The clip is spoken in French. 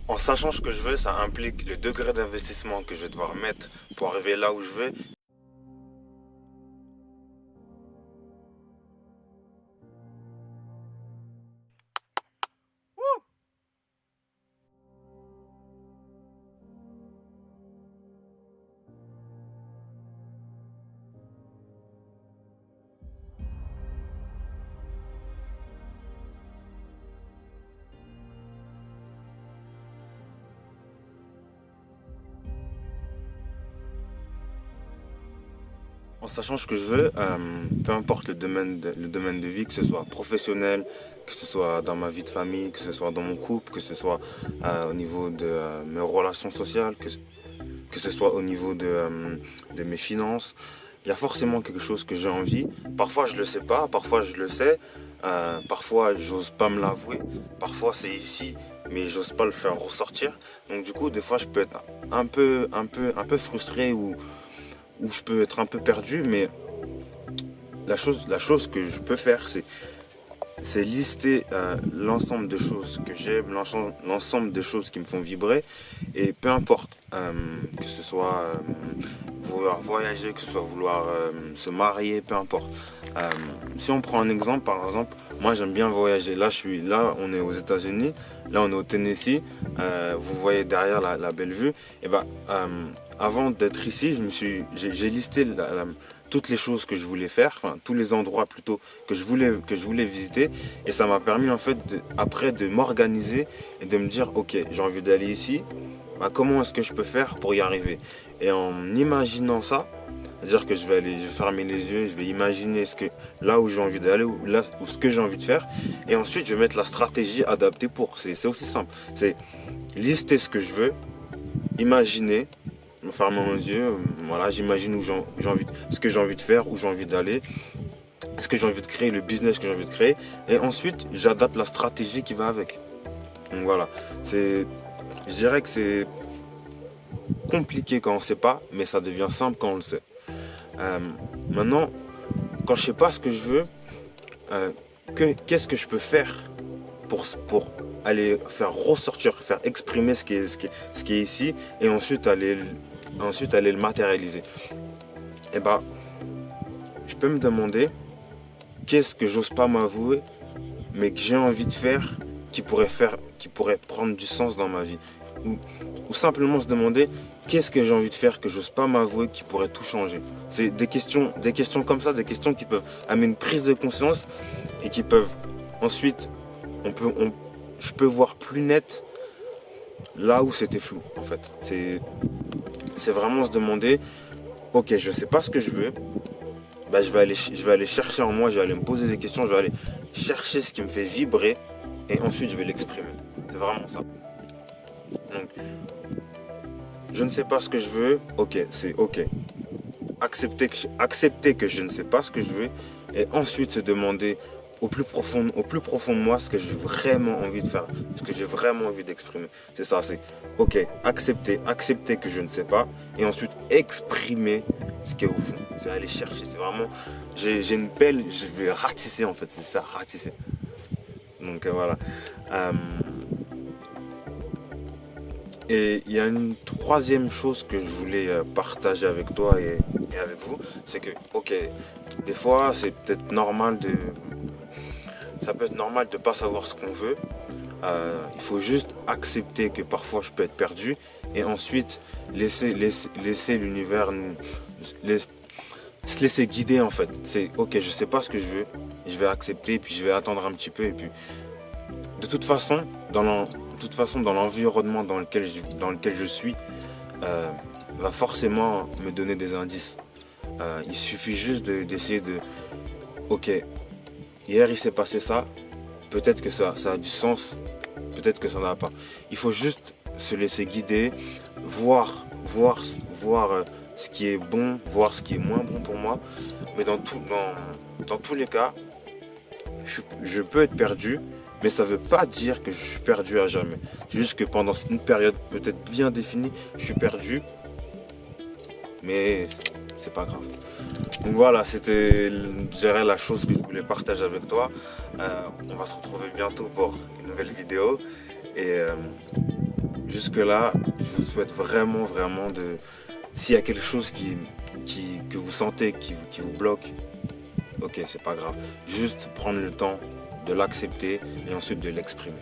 En sachant ce que je veux, ça implique le degré d'investissement que je vais devoir mettre pour arriver là où je veux. En sachant ce que je veux, peu importe le domaine de vie, que ce soit professionnel, que ce soit dans ma vie de famille, que ce soit dans mon couple, que ce soit au niveau de mes relations sociales, que ce soit au niveau de mes finances, il y a forcément quelque chose que j'ai envie. Parfois je le sais pas, parfois je le sais, parfois j'ose pas me l'avouer, parfois c'est ici, mais j'ose pas le faire ressortir. Donc du coup, des fois je peux être un peu frustré ou je peux être un peu perdu, mais la chose que je peux faire, c'est lister l'ensemble de choses que j'aime, l'ensemble de choses qui me font vibrer, et peu importe, que ce soit vouloir voyager, que ce soit vouloir se marier, peu importe. Si on prend un exemple, par exemple, moi j'aime bien voyager. Là, on est aux États-Unis, là on est au Tennessee, vous voyez derrière la belle vue. Et ben, avant d'être ici, j'ai listé toutes les choses que je voulais faire, enfin tous les endroits plutôt que je voulais visiter, et ça m'a permis en fait après de m'organiser et de me dire ok, j'ai envie d'aller ici, bah, comment est-ce que je peux faire pour y arriver? Et en imaginant ça, c'est-à-dire que je vais fermer les yeux, je vais imaginer là où j'ai envie d'aller, ou ce que j'ai envie de faire, et ensuite je vais mettre la stratégie adaptée pour. C'est aussi simple, c'est lister ce que je veux, imaginer, me fermer les yeux, voilà, j'imagine ce que j'ai envie de faire, où j'ai envie d'aller, ce que j'ai envie de créer, le business que j'ai envie de créer, et ensuite j'adapte la stratégie qui va avec. Donc voilà, je dirais que c'est compliqué quand on ne sait pas, mais ça devient simple quand on le sait. Euh, Maintenant, quand je ne sais pas ce que je veux, euh, qu'est-ce que je peux faire pour aller faire ressortir, faire exprimer ce qui est ici, et ensuite aller le matérialiser. Et bah, je peux me demander qu'est-ce que j'ose pas m'avouer, mais que j'ai envie de faire, qui pourrait prendre du sens dans ma vie. Ou simplement se demander qu'est-ce que j'ai envie de faire que j'ose pas m'avouer qui pourrait tout changer. C'est des questions comme ça, des questions qui peuvent amener une prise de conscience et qui peuvent ensuite, je peux voir plus net là où c'était flou en fait. C'est vraiment se demander, ok, je sais pas ce que je veux, bah, je vais aller chercher en moi, je vais aller me poser des questions, je vais aller chercher ce qui me fait vibrer et ensuite je vais l'exprimer. C'est vraiment ça. Donc, je ne sais pas ce que je veux, ok, c'est ok. Accepter que je ne sais pas ce que je veux et ensuite se demander au plus profond de moi ce que j'ai vraiment envie de faire, ce que j'ai vraiment envie d'exprimer. C'est ça, c'est ok, accepter que je ne sais pas et ensuite exprimer ce qui est au fond. C'est aller chercher, c'est vraiment, j'ai une pelle, je vais ratisser en fait, c'est ça, ratisser. Donc voilà. Euh, Et il y a une troisième chose que je voulais partager avec toi et avec vous, c'est que, ok, des fois ça peut être normal de pas savoir ce qu'on veut. Il faut juste accepter que parfois je peux être perdu et ensuite laisser l'univers laisse- se laisser guider en fait. C'est ok, je sais pas ce que je veux, je vais accepter puis je vais attendre un petit peu et puis de toute façon, dans l'environnement dans lequel je suis, euh, va forcément me donner des indices. Il suffit juste d'essayer de... Ok, hier il s'est passé ça, peut-être que ça a du sens, peut-être que ça n'a pas. Il faut juste se laisser guider, voir ce qui est bon, voir ce qui est moins bon pour moi. Mais dans tous les cas, je peux être perdu, mais ça ne veut pas dire que je suis perdu à jamais. C'est juste que pendant une période peut-être bien définie, je suis perdu, mais c'est pas grave. Donc voilà, c'était, je dirais, la chose que je voulais partager avec toi. On va se retrouver bientôt pour une nouvelle vidéo. Et Jusque-là, je vous souhaite vraiment, vraiment de... S'il y a quelque chose que vous sentez qui vous bloque, ok, c'est pas grave. Juste prendre le temps de l'accepter et ensuite de l'exprimer.